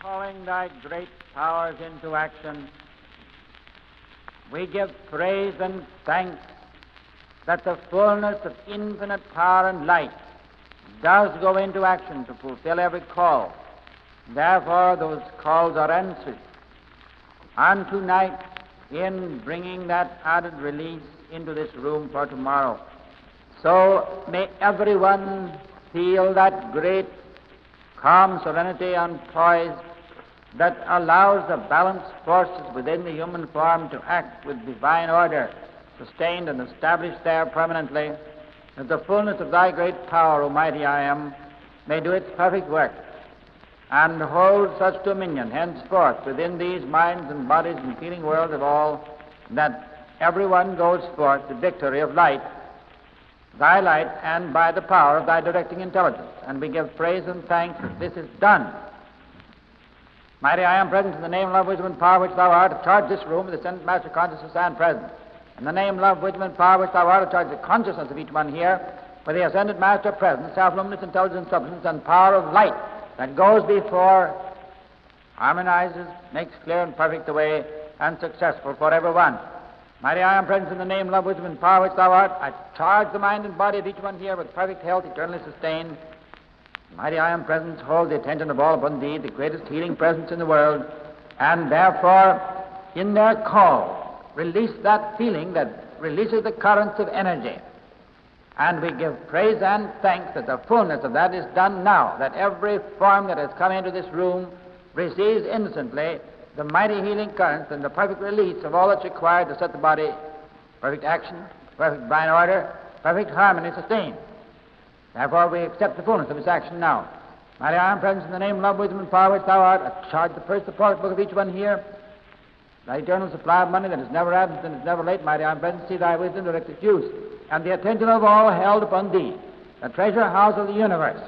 calling thy great powers into action, we give praise and thanks that the fullness of infinite power and light does go into action to fulfill every call. Therefore, those calls are answered. And tonight, in bringing that added release into this room for tomorrow, so may everyone feel that great calm serenity and poise that allows the balanced forces within the human form to act with divine order, sustained and established there permanently, that the fullness of thy great power, O mighty I am, may do its perfect work, and hold such dominion henceforth within these minds and bodies and feeling worlds of all, that everyone goes forth the victory of light, thy light, and by the power of thy directing intelligence. And we give praise and thanks that this is done. Mighty I am present in the name, love, wisdom, and power which thou art, to charge this room with the ascended master consciousness and presence. In the name, love, wisdom, and power which thou art, to charge the consciousness of each one here with the ascended master presence, self-luminous intelligence, substance, and power of light that goes before, harmonizes, makes clear and perfect the way, and successful for everyone. Mighty I am present in the name, love, wisdom, and power which thou art. I charge the mind and body of each one here with perfect health, eternally sustained. Mighty I am presence, hold the attention of all upon thee, the greatest healing presence in the world, and therefore, in their call, release that feeling that releases the currents of energy. And we give praise and thanks that the fullness of that is done now, that every form that has come into this room receives instantly the mighty healing currents and the perfect release of all that's required to set the body perfect action, perfect divine order, perfect harmony sustained. Therefore, we accept the fullness of its action now. Mighty I am present in the name, love, wisdom, and power which thou art. I charge the purse, the pocketbook of each one here, thy eternal supply of money that is never absent and is never late. Mighty I am present, see thy wisdom direct its use, and the attention of all held upon thee, the treasure house of the universe,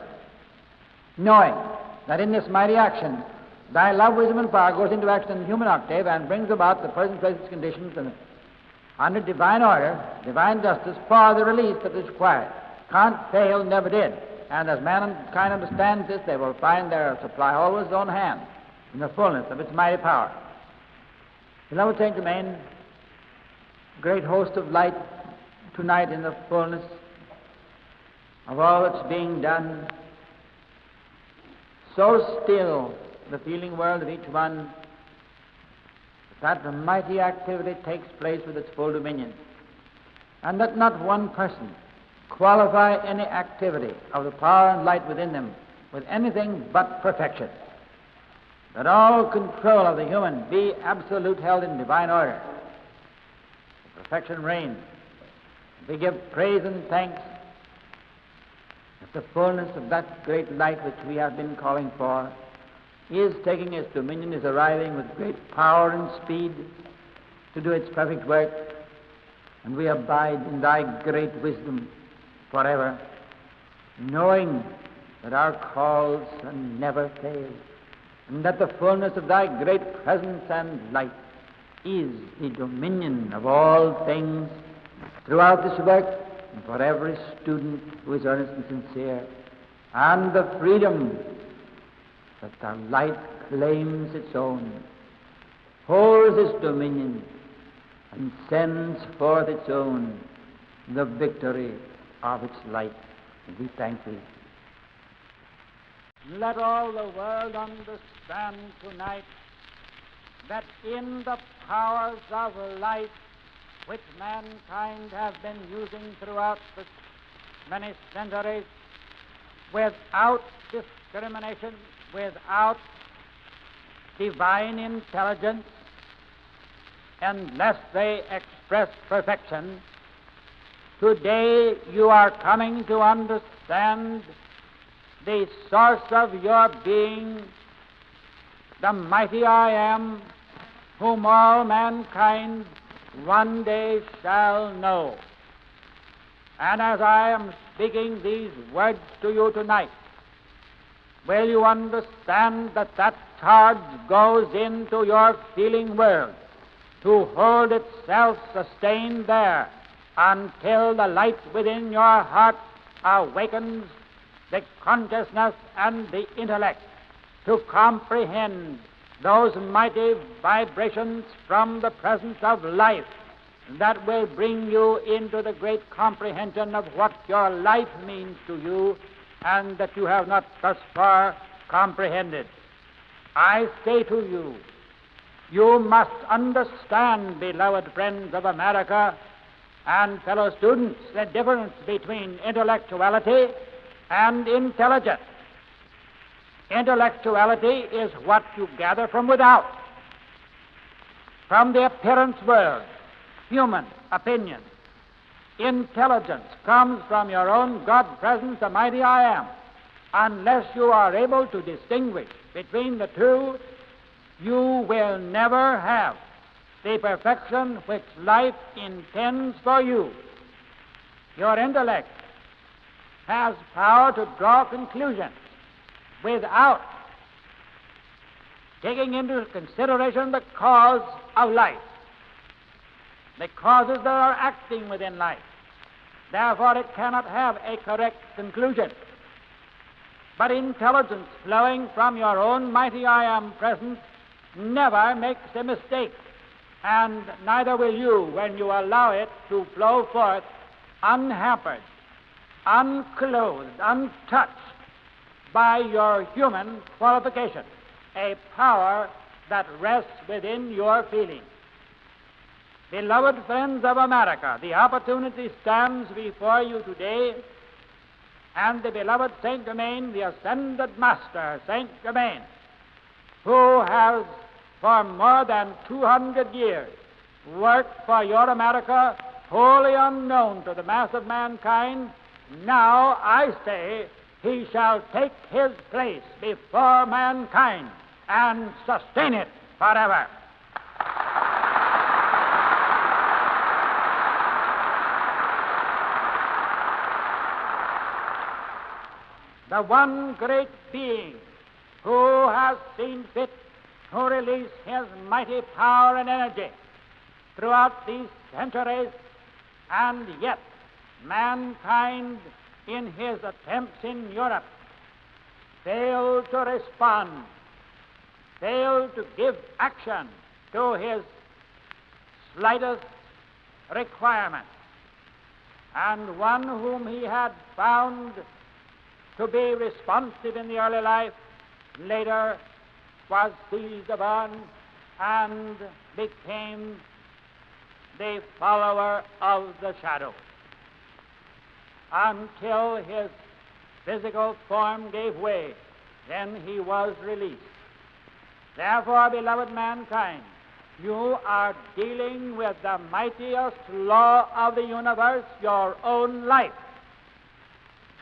knowing that in this mighty action thy love, wisdom, and power goes into action in the human octave and brings about the present places, conditions, and under divine order, divine justice for the release that is required. Can't fail, never did. And as mankind understands this, they will find their supply always on hand in the fullness of its mighty power. Beloved Saint Germain, great host of light, tonight in the fullness of all that's being done, so still the feeling world of each one, that the mighty activity takes place with its full dominion, and that not one person qualify any activity of the power and light within them with anything but perfection, that all control of the human be absolute, held in divine order. Perfection reigns. We give praise and thanks that the fullness of that great light which we have been calling for is taking its dominion, is arriving with great power and speed to do its perfect work, and we abide in thy great wisdom forever, knowing that our calls are never fail, and that the fullness of thy great presence and light is the dominion of all things throughout this work, and for every student who is earnest and sincere, and the freedom that the light claims its own, holds its dominion, and sends forth its own, the victory of its light. And we thank thee. Let all the world understand tonight that in the powers of light which mankind has been using throughout the many centuries, without discrimination, without divine intelligence, unless they express perfection, today you are coming to understand the source of your being, the mighty I am, whom all mankind one day shall know. And as I am speaking these words to you tonight, will you understand that that charge goes into your feeling world to hold itself sustained there until the light within your heart awakens the consciousness and the intellect to comprehend those mighty vibrations from the presence of life that will bring you into the great comprehension of what your life means to you and that you have not thus far comprehended. I say to you, you must understand, beloved friends of America and fellow students, the difference between intellectuality and intelligence. Intellectuality is what you gather from without, from the appearance world, human opinion. Intelligence comes from your own God presence, the mighty I am. Unless you are able to distinguish between the two, you will never have the perfection which life intends for you. Your intellect has power to draw conclusions without taking into consideration the cause of life, the causes that are acting within life. Therefore, it cannot have a correct conclusion. But intelligence flowing from your own mighty I am presence never makes a mistake, and neither will you when you allow it to flow forth unhampered, unclothed, untouched by your human qualification, a power that rests within your feeling. Beloved friends of America, the opportunity stands before you today, and the beloved Saint Germain, the ascended master, Saint Germain, who has for more than 200 years worked for your America, wholly unknown to the mass of mankind, now I say he shall take his place before mankind and sustain it forever. The one great being who has seen fit to release his mighty power and energy throughout these centuries, and yet mankind in his attempts in Europe failed to respond, failed to give action to his slightest requirement. And one whom he had found to be responsive in the early life, later was seized upon and became the follower of the shadow, until his physical form gave way. Then he was released. Therefore, beloved mankind, you are dealing with the mightiest law of the universe, your own life.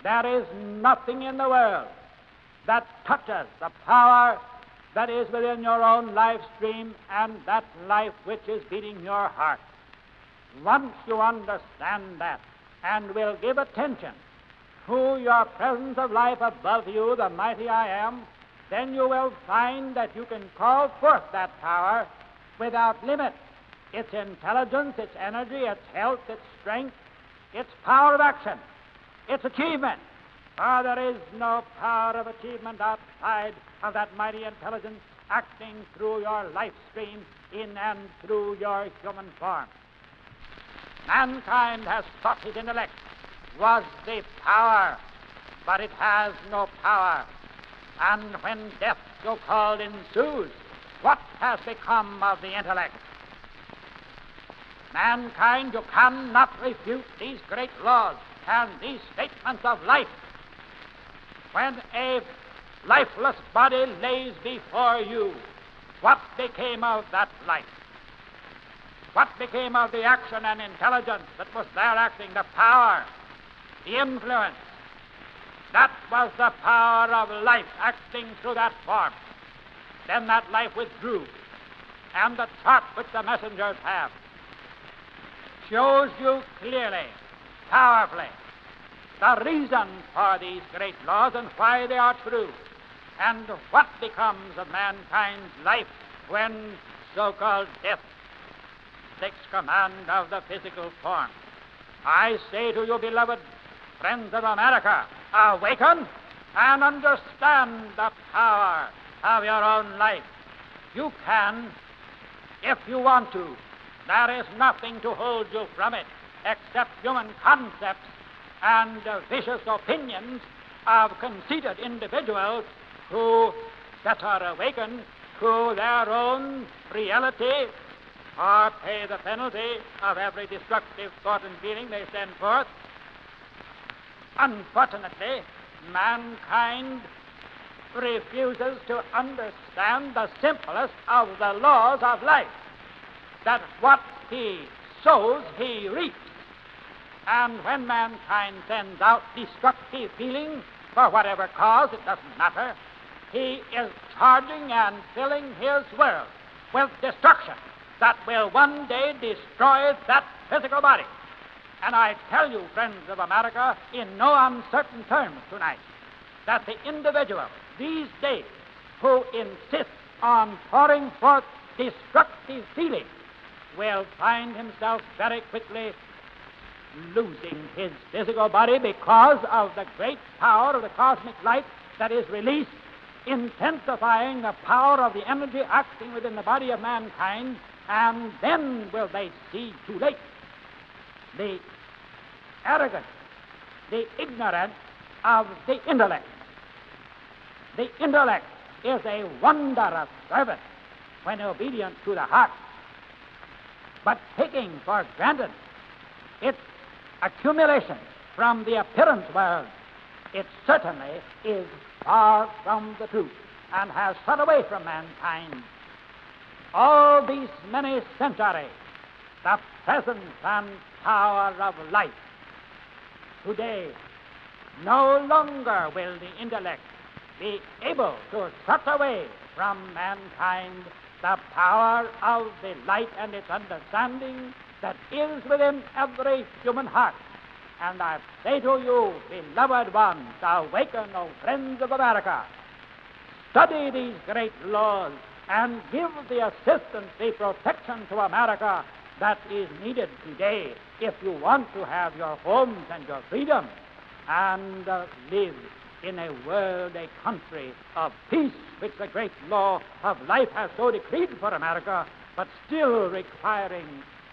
There is nothing in the world that touches the power that is within your own life stream and that life which is beating your heart. Once you understand that and will give attention to your presence of life above you, the mighty I am, then you will find that you can call forth that power without limit. Its intelligence, its energy, its health, its strength, its power of action, its achievement. For there is no power of achievement outside of that mighty intelligence acting through your life stream, in and through your human form. Mankind has thought his intellect was the power, but it has no power. And when death, so-called, ensues, what has become of the intellect? Mankind, you cannot refute these great laws and these statements of life. When a lifeless body lays before you, what became of that life? What became of the action and intelligence that was there acting, the power, the influence? That was the power of life acting through that form. Then that life withdrew, and the chart which the messengers have shows you clearly, powerfully, the reason for these great laws and why they are true, and what becomes of mankind's life when so-called death takes command of the physical form. I say to you, beloved friends of America, awaken and understand the power of your own life. You can, if you want to. There is nothing to hold you from it except human concepts and vicious opinions of conceited individuals who better awaken to their own reality or pay the penalty of every destructive thought and feeling they send forth. Unfortunately, mankind refuses to understand the simplest of the laws of life, that what he sows, he reaps. And when mankind sends out destructive feeling, for whatever cause, it doesn't matter, he is charging and filling his world with destruction that will one day destroy that physical body. And I tell you, friends of America, in no uncertain terms tonight, that the individual these days who insists on pouring forth destructive feeling will find himself very quickly losing his physical body because of the great power of the cosmic light that is released, intensifying the power of the energy acting within the body of mankind, and then will they see too late the arrogance, the ignorance of the intellect. The intellect is a wondrous servant when obedient to the heart, but taking for granted its accumulation from the appearance world, it certainly is far from the truth and has shut away from mankind. All these many centuries, the presence and power of life. Today, no longer will the intellect be able to shut away from mankind the power of the light and its understanding that is within every human heart. And I say to you, beloved ones, awaken, O friends of America. Study these great laws and give the assistance, the protection to America that is needed today if you want to have your homes and your freedom and live in a world, a country of peace, which the great law of life has so decreed for America, but still requiring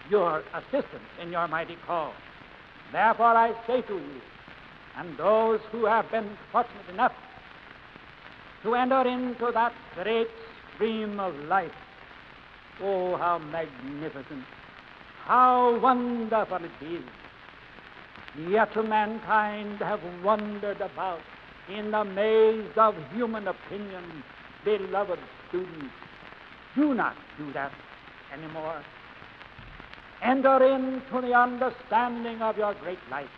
your assistance in your mighty call. Therefore I say to you, and those who have been fortunate enough to enter into that great stream of life, oh, how magnificent, how wonderful it is. Yet mankind have wandered about in the maze of human opinion. Beloved students, do not do that anymore. Enter into the understanding of your great life.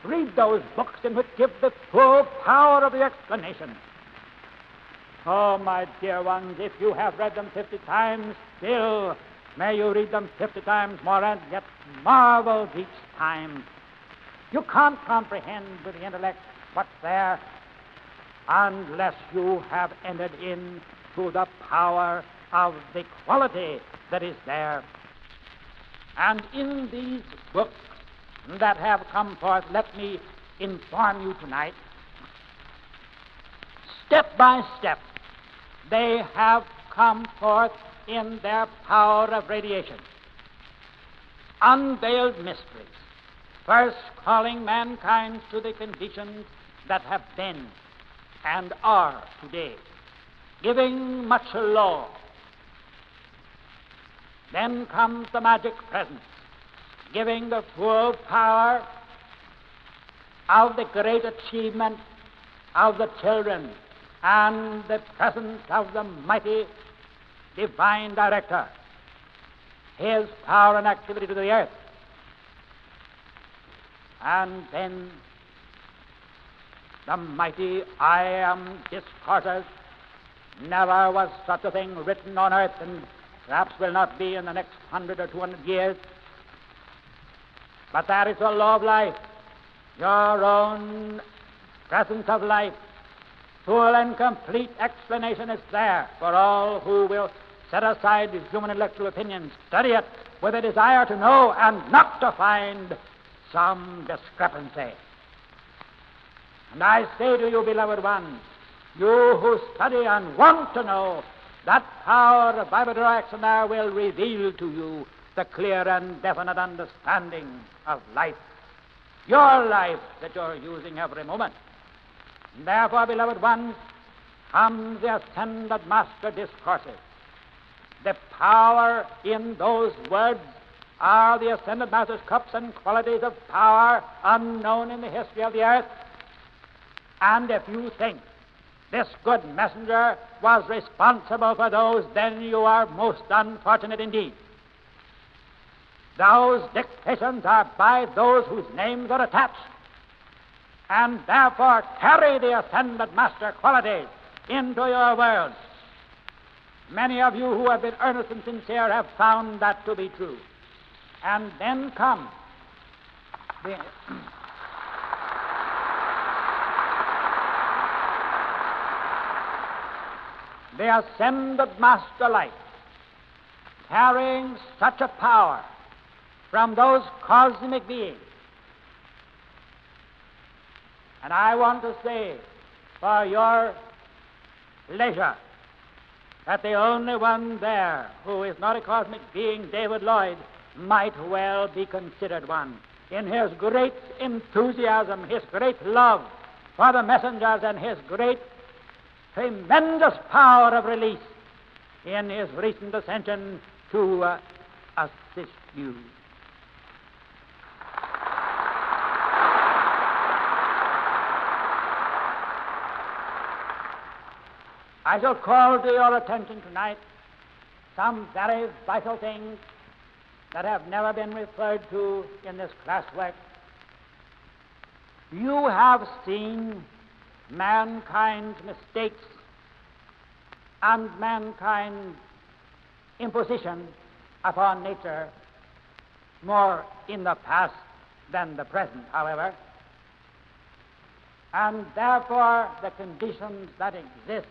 Read those books in which give the full power of the explanation. Oh, my dear ones, if you have read them 50 times, still may you read them 50 times more and yet marvel each time. You can't comprehend with the intellect what's there unless you have entered into the power of the quality that is there. And in these books that have come forth, let me inform you tonight, step by step, they have come forth in their power of radiation. Unveiled mysteries, first calling mankind to the conditions that have been and are today, giving much law. Then comes the magic presence, giving the full power of the great achievement of the children and the presence of the mighty divine director, his power and activity to the earth. And then the mighty I am discourses. Never was such a thing written on earth, and perhaps will not be in the next 100 or 200 years. But that is the law of life, your own presence of life. Full and complete explanation is there for all who will set aside his human intellectual opinions, study it with a desire to know and not to find some discrepancy. And I say to you, beloved ones, You who study and want to know, that power of Bible direction there will reveal to you the clear and definite understanding of life, your life that you're using every moment. Therefore, beloved ones, comes the Ascended Master discourses. The power in those words are the Ascended Master's cups and qualities of power unknown in the history of the earth. And if you think this good messenger was responsible for those, then you are most unfortunate indeed. Those dictations are by those whose names are attached, and therefore carry the Ascended Master qualities into your world. Many of you who have been earnest and sincere have found that to be true. And then comes the Ascended Master light, carrying such a power from those cosmic beings. And I want to say, for your leisure, that the only one there who is not a cosmic being, David Lloyd, might well be considered one. In his great enthusiasm, his great love for the messengers, and his great tremendous power of release in his recent ascension to assist you. I shall call to your attention tonight some very vital things that have never been referred to in this classwork. You have seen mankind's mistakes and mankind's imposition upon nature more in the past than the present, however. And therefore the conditions that exist,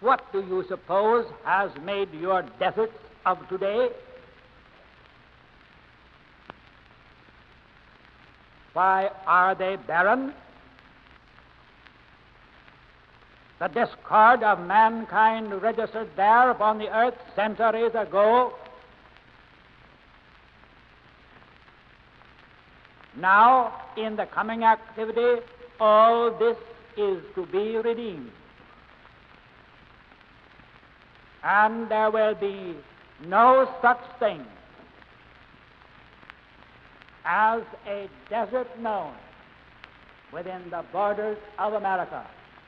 what do you suppose has made your deserts of today? Why are they barren? The discord of mankind registered there upon the earth centuries ago. Now, in the coming activity, all this is to be redeemed. And there will be no such thing as a desert known within the borders of America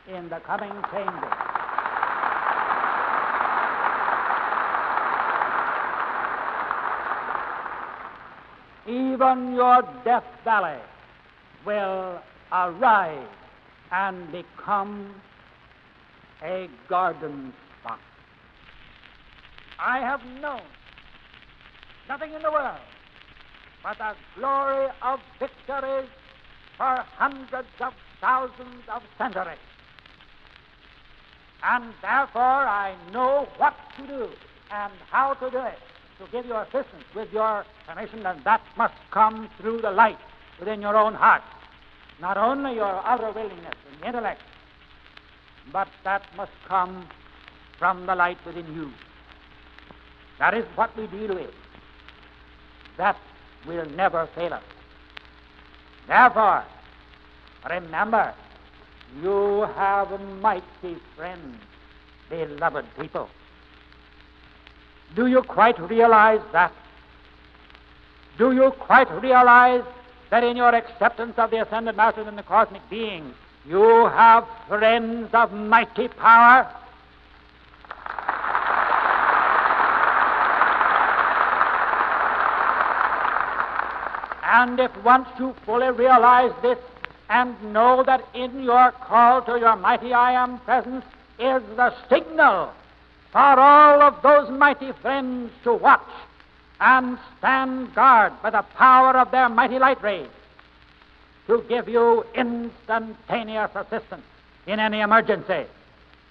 in the coming changes. Even your Death Valley will arise and become a garden spot. I have known nothing in the world but the glory of victories for hundreds of thousands of centuries. And therefore I know what to do and how to do it, to give you assistance with your permission, and that must come through the light within your own heart. Not only your outer willingness and intellect, but that must come from the light within you. That is what we deal with. That will never fail us. Therefore, remember, you have mighty friends, beloved people. Do you quite realize that? Do you quite realize that in your acceptance of the Ascended Masters and the cosmic beings, you have friends of mighty power? And if once you fully realize this and know that in your call to your mighty I Am presence is the signal for all of those mighty friends to watch and stand guard by the power of their mighty light rays to give you instantaneous assistance in any emergency.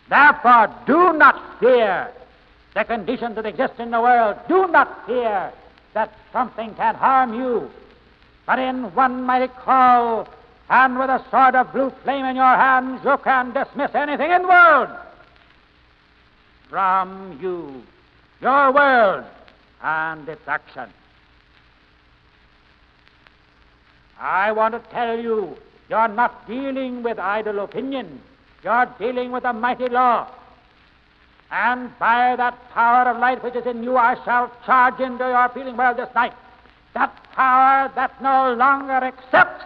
Therefore, do not fear the conditions that exist in the world. Do not fear that something can harm you. But in one mighty call and with a sword of blue flame in your hands, you can dismiss anything in the world from you, your world, and its action. I want to tell you, you're not dealing with idle opinion. You're dealing with a mighty law. And by that power of light which is in you, I shall charge into your feeling world this night. That power that no longer accepts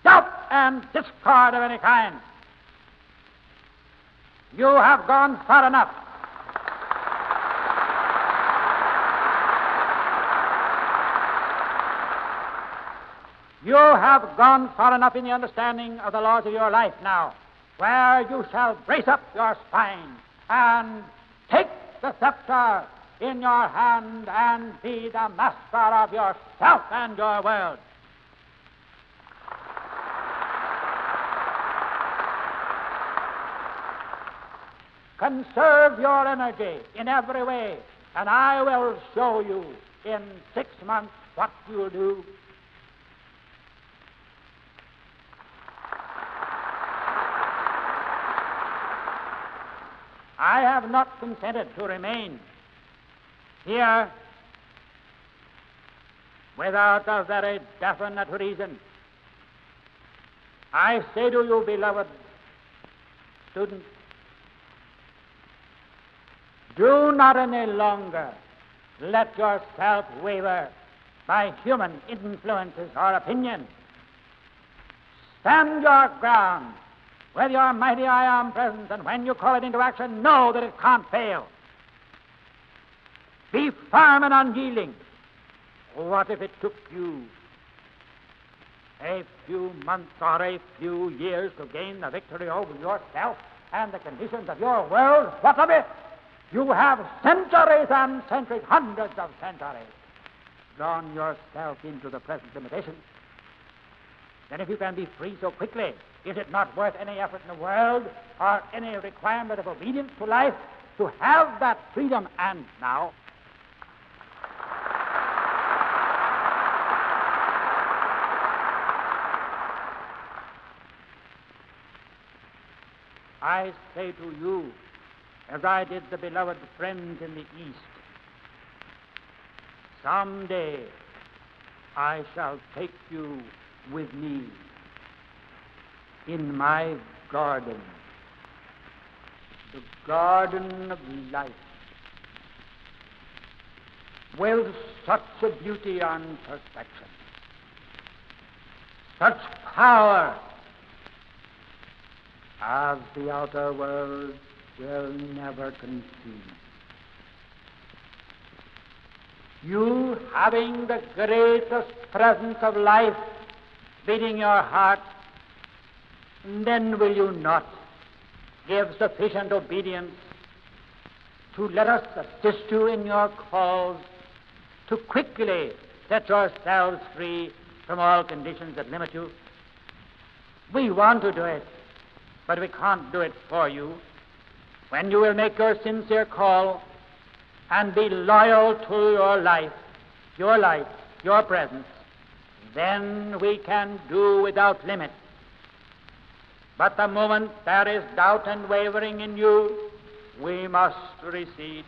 doubt and discord of any kind. You have gone far enough. You have gone far enough in the understanding of the laws of your life now, where you shall brace up your spine and take the scepter in your hand and be the master of yourself and your world. Conserve your energy in every way, and I will show you in 6 months what you'll do. I have not consented to remain here without a very definite reason. I say to you, beloved students, do not any longer let yourself waver by human influences or opinion. Stand your ground with your mighty I am presence, and when you call it into action, know that it can't fail. Be firm and unyielding. What if it took you a few months or a few years to gain the victory over yourself and the conditions of your world? What of it? You have centuries and centuries, hundreds of centuries, drawn yourself into the present limitation. Then if you can be free so quickly, is it not worth any effort in the world or any requirement of obedience to life to have that freedom? And now, I say to you, as I did the beloved friends in the East, someday I shall take you with me in my garden, the garden of life, with such a beauty and perfection, such power as the outer world will never conceive. You having the greatest presence of life beating your heart, then will you not give sufficient obedience to let us assist you in your cause to quickly set yourselves free from all conditions that limit you? We want to do it, but we can't do it for you. When you will make your sincere call and be loyal to your life, your light, your presence, then we can do without limit. But the moment there is doubt and wavering in you, we must recede.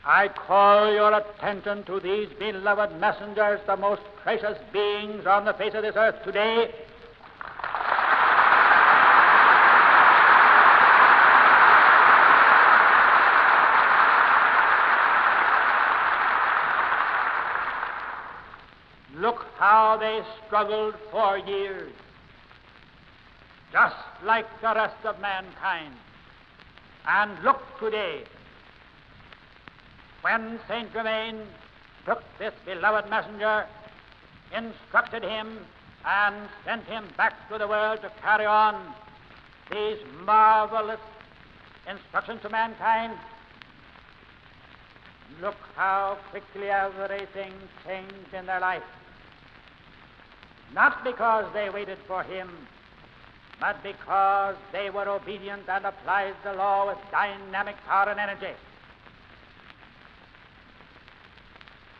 I call your attention to these beloved messengers, the most precious beings on the face of this earth today. Look how they struggled for years, just like the rest of mankind. And look today, when Saint Germain took this beloved messenger, instructed him, and sent him back to the world to carry on these marvelous instructions to mankind, look how quickly everything changed in their life. Not because they waited for him, but because they were obedient and applied the law with dynamic power and energy.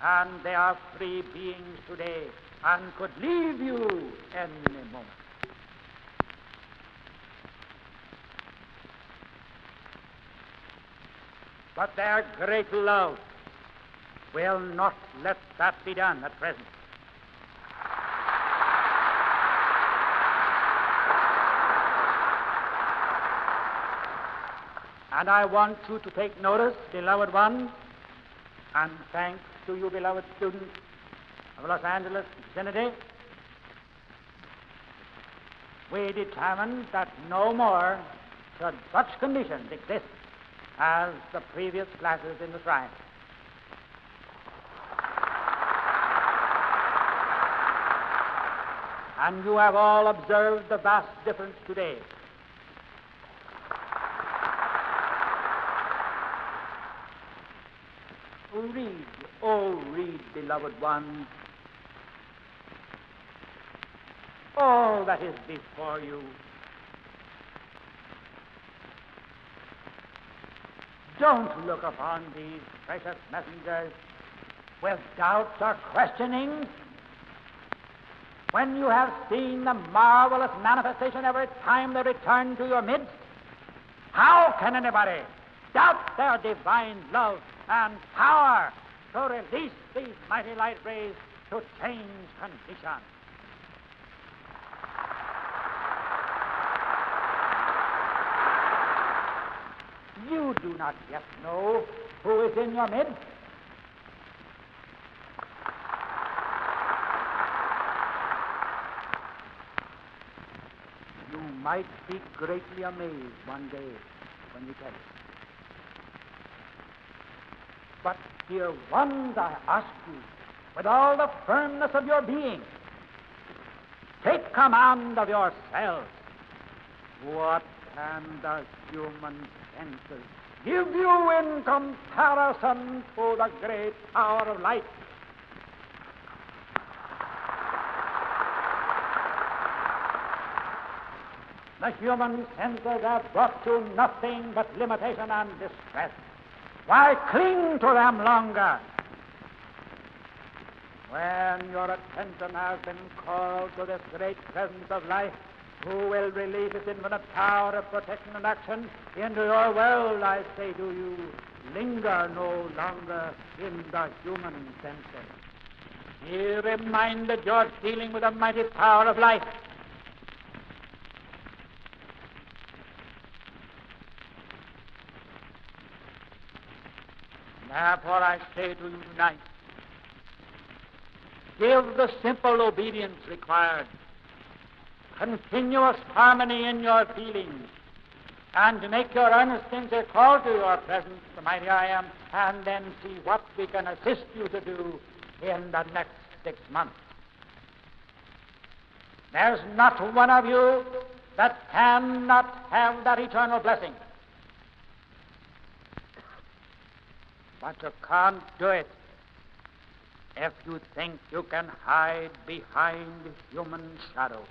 and they are free beings today and could leave you any moment. But their great love will not let that be done at present. And I want you to take notice, beloved ones, and thanks to you, beloved students of Los Angeles vicinity, we determined that no more should such conditions exist as the previous classes in the shrine. And you have all observed the vast difference today. Read, beloved ones, all that is before you. Don't look upon these precious messengers with doubts or questionings. When you have seen the marvelous manifestation every time they return to your midst, how can anybody doubt their divine love and power to release these mighty light rays to change conditions? You do not yet know who is in your midst. You might be greatly amazed one day when you tell it. But, dear ones, I ask you, with all the firmness of your being, take command of yourselves. What can the human senses give you in comparison to the great power of light? The human senses have brought you nothing but limitation and distress. Why cling to them longer? When your attention has been called to this great presence of life, who will release its infinite power of protection and action into your world, I say to you, linger no longer in the human senses. Be reminded you're dealing with a mighty power of life. Therefore, I say to you tonight, give the simple obedience required, continuous harmony in your feelings, and make your earnest sincere call to your presence, the mighty I am, and then see what we can assist you to do in the next 6 months. There's not one of you that cannot have that eternal blessing. But you can't do it if you think you can hide behind human shadows.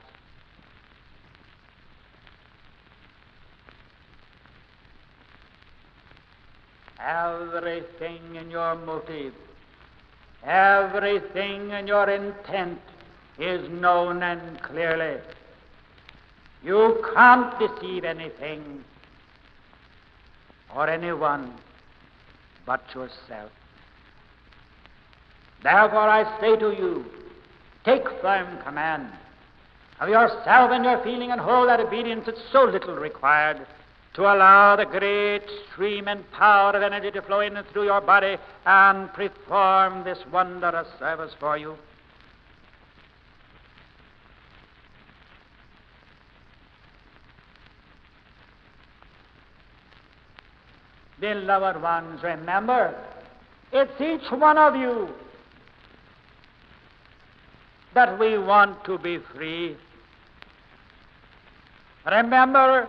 Everything in your motive, everything in your intent is known and clearly. You can't deceive anything or anyone but yourself. Therefore I say to you, take firm command of yourself and your feeling, and hold that obedience that's so little required to allow the great stream and power of energy to flow in and through your body and perform this wondrous service for you. Beloved ones, remember, it's each one of you that we want to be free. Remember,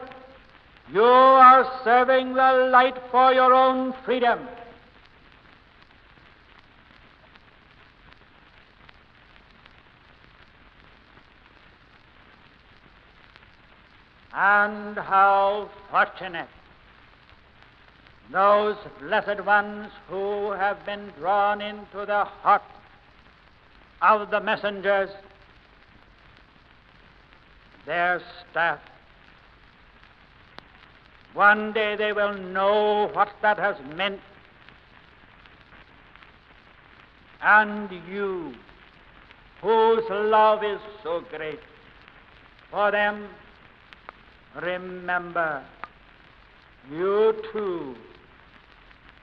you are serving the light for your own freedom. And how fortunate those blessed ones who have been drawn into the heart of the messengers, their staff. One day they will know what that has meant. And you, whose love is so great for them, remember, you too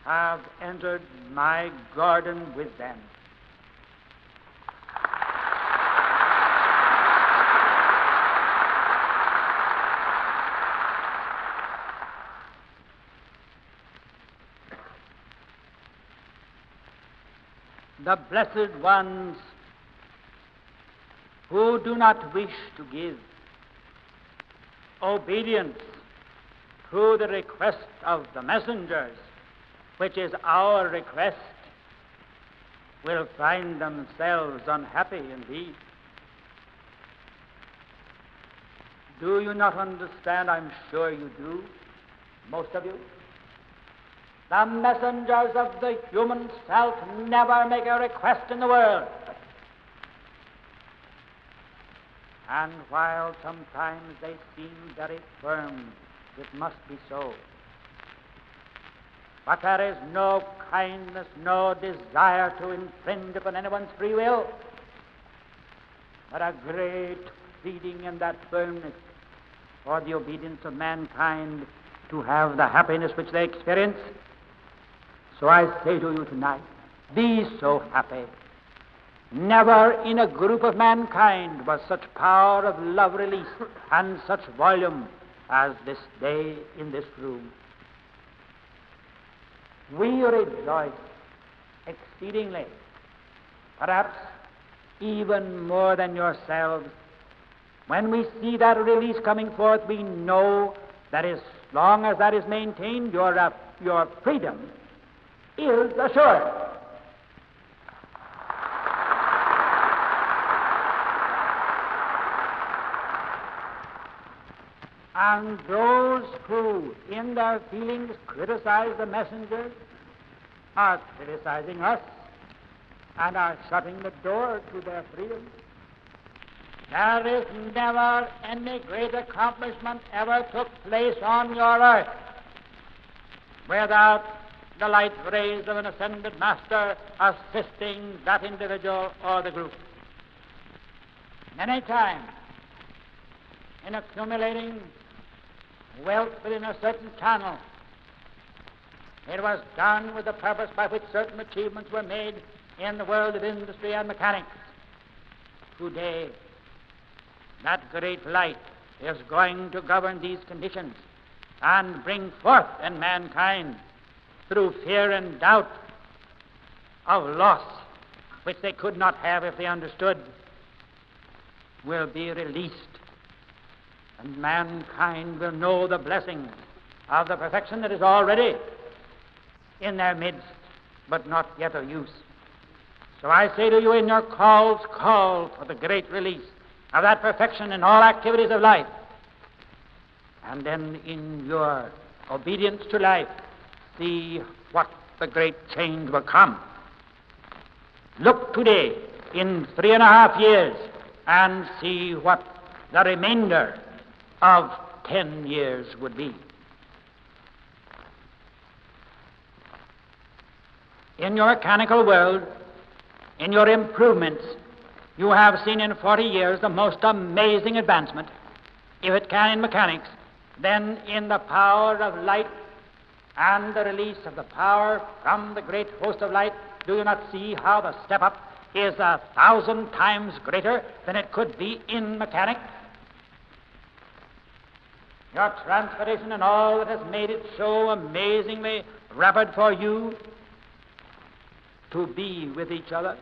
have entered my garden with them. The blessed ones who do not wish to give obedience to the request of the messengers, which is our request, will find themselves unhappy indeed. Do you not understand? I'm sure you do, most of you. The messengers of the human self never make a request in the world. And while sometimes they seem very firm, it must be so. But there is no kindness, no desire to infringe upon anyone's free will, but a great pleading in that firmness for the obedience of mankind to have the happiness which they experience. So I say to you tonight, be so happy. Never in a group of mankind was such power of love released and such volume as this day in this room. We rejoice exceedingly, perhaps even more than yourselves. When we see that release coming forth, we know that as long as that is maintained, your freedom is assured. And those who, in their feelings, criticize the messengers are criticizing us and are shutting the door to their freedom. There is never any great accomplishment ever took place on your earth without the light rays of an ascended master assisting that individual or the group. Many times, in accumulating wealth within a certain channel, it was done with the purpose by which certain achievements were made in the world of industry and mechanics. Today, that great light is going to govern these conditions and bring forth in mankind, through fear and doubt of loss, which they could not have if they understood, will be released. And mankind will know the blessing of the perfection that is already in their midst, but not yet of use. So I say to you, in your calls, call for the great release of that perfection in all activities of life. And then in your obedience to life, see what the great change will come. Look today, in 3.5 years, and see what the remainder of 10 years would be. In your mechanical world, in your improvements, you have seen in 40 years the most amazing advancement, if it can in mechanics, then in the power of light and the release of the power from the great host of light. Do you not see how the step up is 1,000 times greater than it could be in mechanics? Your transformation and all that has made it so amazingly rapid for you to be with each other.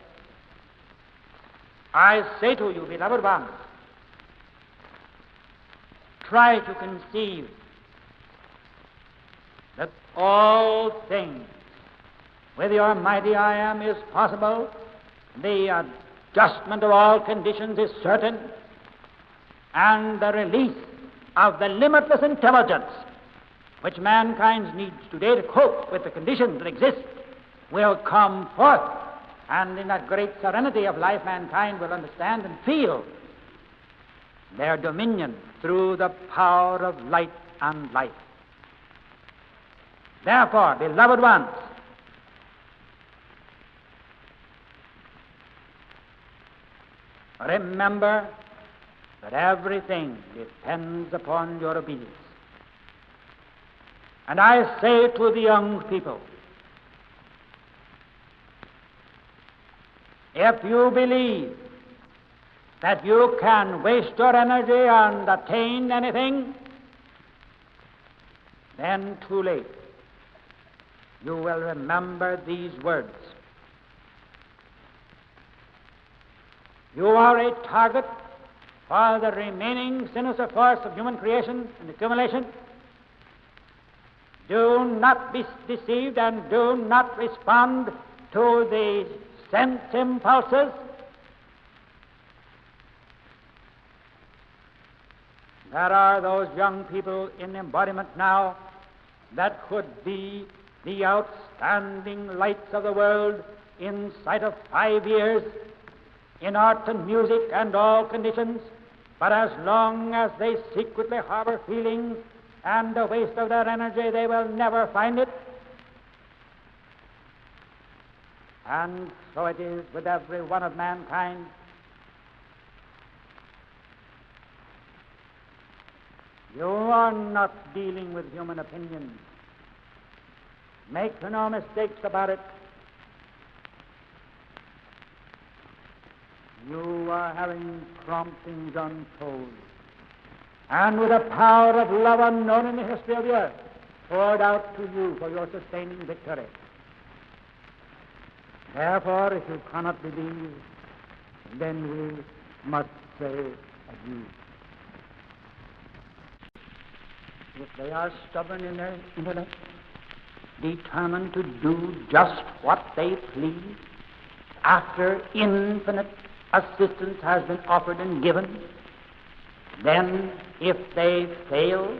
I say to you, beloved ones, try to conceive that all things with your mighty I am is possible, the adjustment of all conditions is certain, and the release of the limitless intelligence which mankind needs today to cope with the conditions that exist, will come forth, and in that great serenity of life, mankind will understand and feel their dominion through the power of light and life. Therefore, beloved ones, remember that everything depends upon your obedience. And I say to the young people, if you believe that you can waste your energy and attain anything, then too late. You will remember these words. You are a target for the remaining sinister force of human creation and accumulation. Do not be deceived and do not respond to the sense impulses. There are those young people in embodiment now that could be the outstanding lights of the world in sight of 5 years in art and music and all conditions, but as long as they secretly harbor feelings and a waste of their energy, they will never find it. And so it is with every one of mankind. You are not dealing with human opinions. Make no mistakes about it. You are having promptings untold, and with a power of love unknown in the history of the earth, poured out to you for your sustaining victory. Therefore, if you cannot believe, then we must say adieu. If they are stubborn in their intellect, determined to do just what they please, after infinite assistance has been offered and given, then if they fail,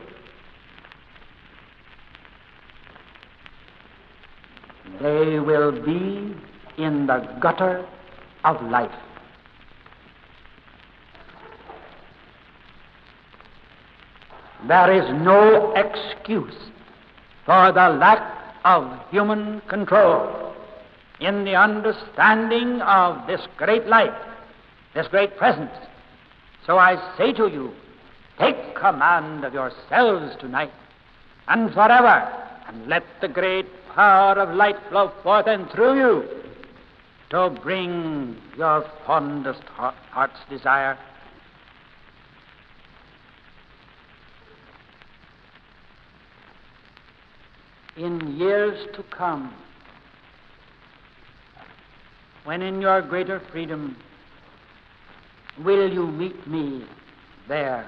they will be in the gutter of life. There is no excuse for the lack of human control in the understanding of this great life, this great presence. So I say to you, take command of yourselves tonight and forever, and let the great power of light flow forth and through you to bring your fondest heart's desire. In years to come, when in your greater freedom will you meet me there,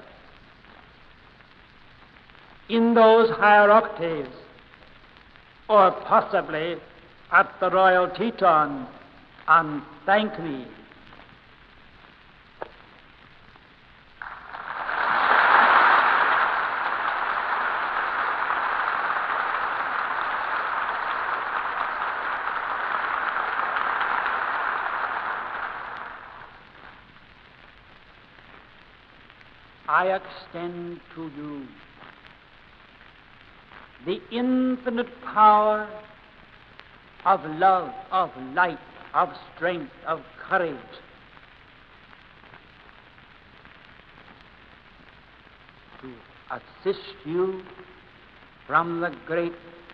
in those higher octaves, or possibly at the Royal Teton, and thank me. I extend to you the infinite power of love, of light, of strength, of courage, to assist you from the great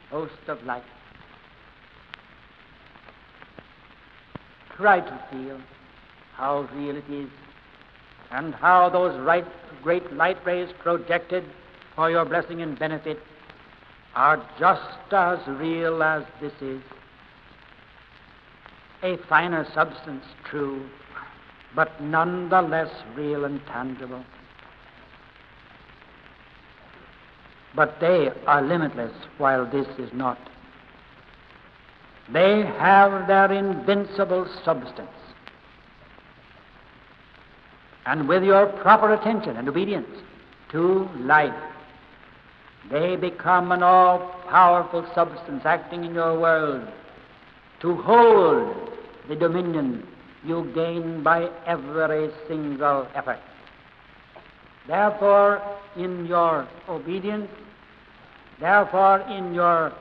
host of light. Try to feel how real it is, and how those great light rays projected for your blessing and benefit are just as real as this is. A finer substance, true, but none the less real and tangible. But they are limitless, while this is not. They have their invincible substance. And with your proper attention and obedience to life, they become an all-powerful substance acting in your world to hold the dominion you gain by every single effort. Therefore, in your obedience, therefore, in your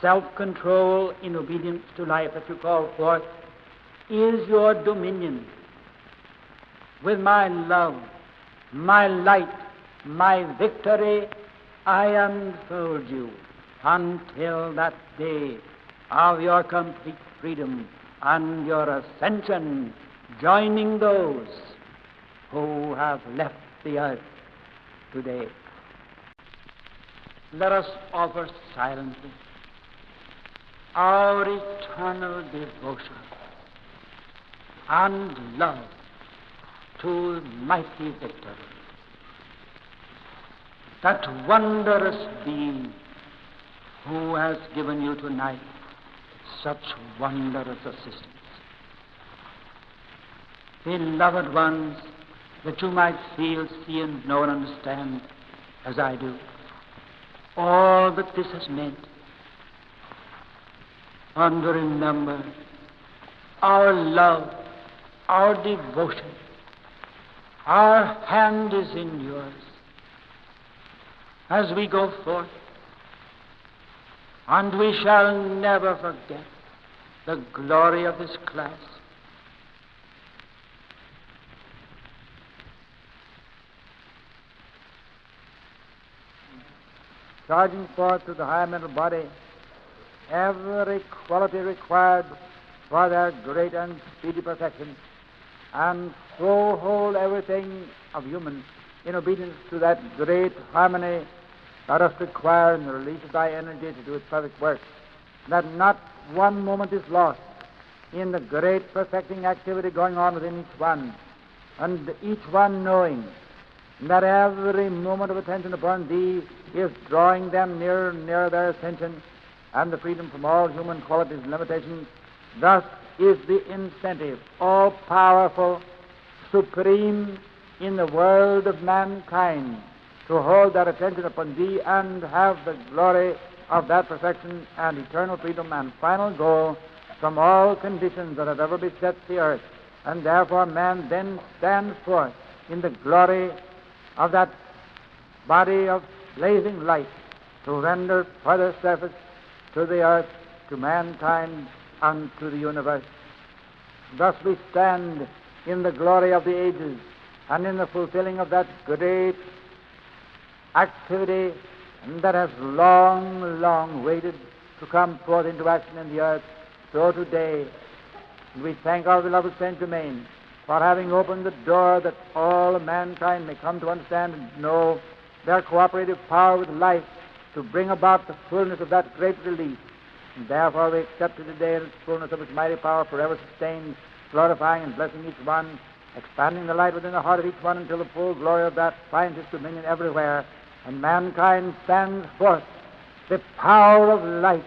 self-control, in obedience to life that you call forth, is your dominion. With my love, my light, my victory, I unfold you until that day of your complete freedom and your ascension, joining those who have left the earth today. Let us offer silently our eternal devotion and love to mighty victory, that wondrous being who has given you tonight such wondrous assistance. Beloved ones, that you might feel, see, and know and understand, as I do, all that this has meant. And remember, our love, our devotion, our hand is in yours as we go forth. And we shall never forget the glory of this class. Charging forth to the higher mental body every quality required for their great and speedy perfection, and so hold everything of human in obedience to that great harmony that us require in the release of thy energy to do its perfect work, that not one moment is lost in the great perfecting activity going on within each one, and each one knowing that every moment of attention upon thee is drawing them nearer and nearer their ascension and the freedom from all human qualities and limitations. Thus is the incentive, all-powerful, supreme in the world of mankind, to hold their attention upon thee and have the glory of that perfection and eternal freedom and final goal from all conditions that have ever beset the earth. And therefore man then stands forth in the glory of that body of blazing light to render further service to the earth, to mankind, and to the universe. Thus we stand in the glory of the ages and in the fulfilling of that great activity that has long, long waited to come forth into action in the earth. So today we thank our beloved Saint Germain for having opened the door that all mankind may come to understand and know their cooperative power with life to bring about the fullness of that great release. And therefore we accept it today in its fullness of its mighty power, forever sustained, glorifying and blessing each one, expanding the light within the heart of each one until the full glory of that finds its dominion everywhere, and mankind stands forth, the power of light,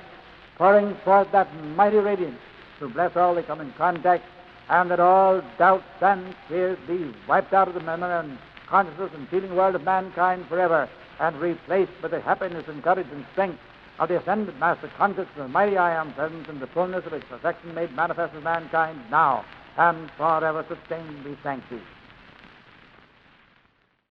pouring forth that mighty radiance to bless all they come in contact, and that all doubts and fears be wiped out of the memory and consciousness and feeling world of mankind forever, and replaced by the happiness and courage and strength of the ascended Master, conscious of the mighty I Am presence and the fullness of its perfection made manifest to mankind now and forever sustained. We thank thee.